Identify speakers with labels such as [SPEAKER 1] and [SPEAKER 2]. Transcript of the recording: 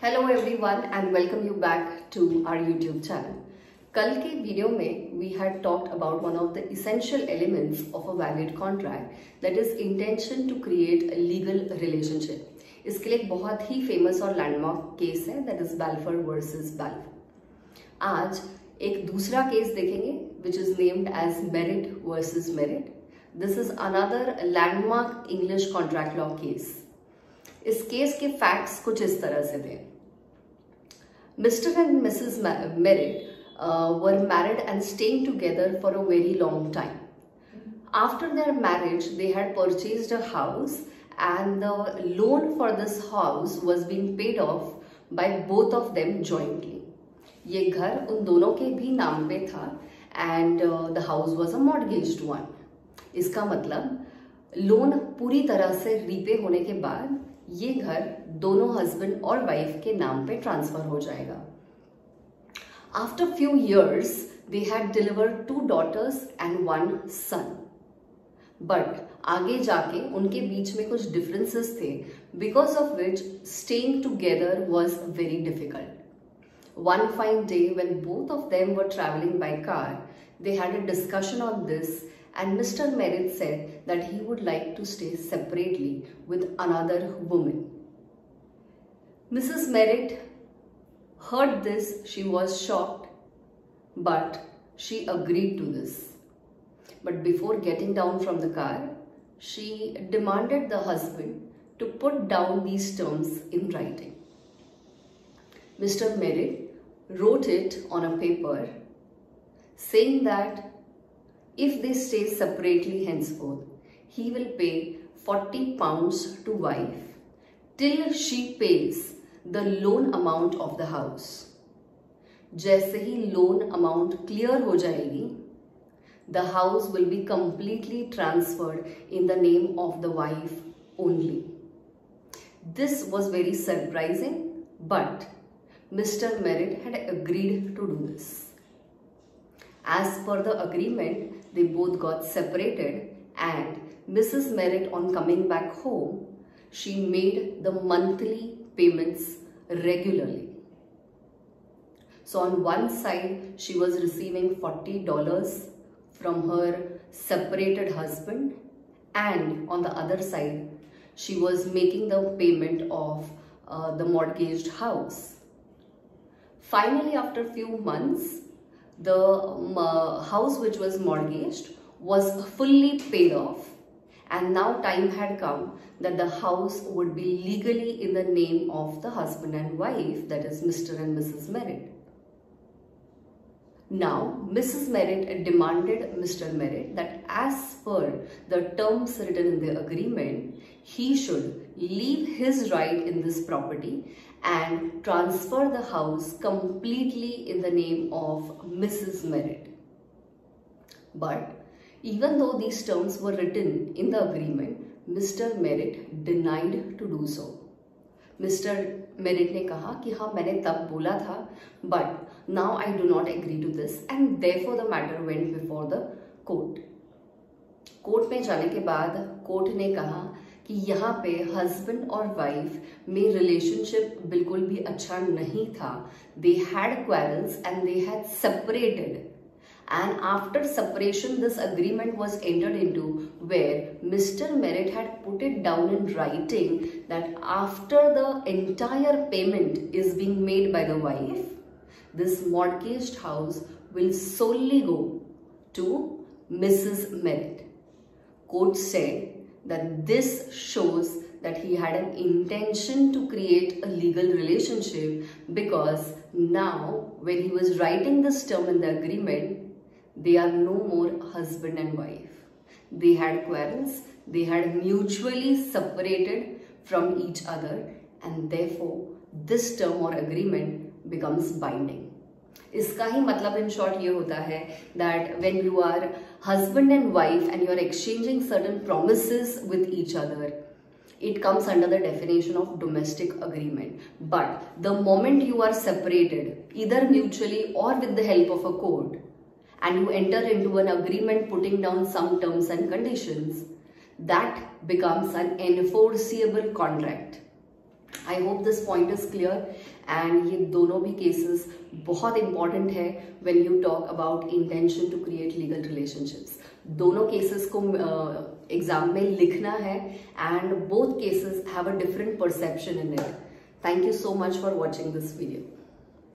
[SPEAKER 1] Hello everyone and welcome you back to our YouTube channel. कल के video में we had talked about one of the essential elements of a valid contract that is intention to create a legal relationship. इसके लिए एक बहुत ही famous और landmark case है that is Balfour versus Balfour. आज एक दूसरा केस देखेंगे which is named as Merritt versus Merritt. This is another landmark English contract law case. इस केस के फैक्ट्स कुछ इस तरह से थे। Mr. and Mrs. Merritt were married and staying together for a very long time. After their marriage, they had purchased a house and the loan for this house was being paid off by both of them jointly. ये घर उन दोनों के भी नाम पे था and the house was a mortgaged one. इसका मतलब लोन पूरी तरह से रीपे होने के बाद ये घर दोनों हस्बैंड और वाइफ के नाम पे ट्रांसफर हो जाएगा। After few years they had delivered 2 daughters and 1 son. But आगे जाके उनके बीच में कुछ डिफरेंसेस थे because of which staying together was very difficult. One fine day when both of them were travelling by car they had a discussion on this and Mr. Merritt said that he would like to stay separately with another woman. Mrs. Merritt heard this. She was shocked, but she agreed to this. But before getting down from the car, she demanded the husband to put down these terms in writing. Mr. Merritt wrote it on a paper saying that if they stay separately henceforth, he will pay 40 pounds to wife till she pays the loan amount of the house. जैसे ही loan amount clear हो जाएगी, the house will be completely transferred in the name of the wife only. This was very surprising, but Mr. Merritt had agreed to do this. As per the agreement, they both got separated and Mrs. Merritt, on coming back home, she made the monthly payments regularly. So on one side, she was receiving $40 from her separated husband, and on the other side, she was making the payment of the mortgaged house. Finally, after a few months, the house which was mortgaged was fully paid off, and now time had come that the house would be legally in the name of the husband and wife, that is Mr. and Mrs. Merritt. Now Mrs. Merritt demanded Mr. Merritt that as per the terms written in the agreement, he should leave his right in this property and transfer the house completely in the name of Mrs. Merritt. But even though these terms were written in the agreement, Mr. Merritt denied to do so. Mr. Merritt ने कहा कि हाँ मैंने तब बोला था, but now I do not agree to this, and therefore the matter went before the court. Court में जाने के बाद कोर्ट ने कहा कि यहाँ पे हस्बैंड और वाइफ में रिलेशनशिप बिल्कुल भी अच्छा नहीं था। They had quarrels and they had separated, and after separation this agreement was entered into where mister Merritt had put it down in writing that after the entire payment is being made by the wife, this mortgaged house will solely go to Mrs. Merritt. Court said that this shows that he had an intention to create a legal relationship, because now when he was writing this term in the agreement, they are no more husband and wife. They had quarrels, they had mutually separated from each other, and therefore this term or agreement becomes binding. इसका ही मतलब in short ये होता है that when you are husband and wife and you are exchanging certain promises with each other, it comes under the definition of domestic agreement. But the moment you are separated, either mutually or with the help of a court, and you enter into an agreement putting down some terms and conditions, that becomes an enforceable contract. I hope this point is clear. And ये दोनों भी cases बहुत important है when you talk about intention to create legal relationships. दोनों cases को exam में लिखना है and both cases have a different perception in it. Thank you so much for watching this video.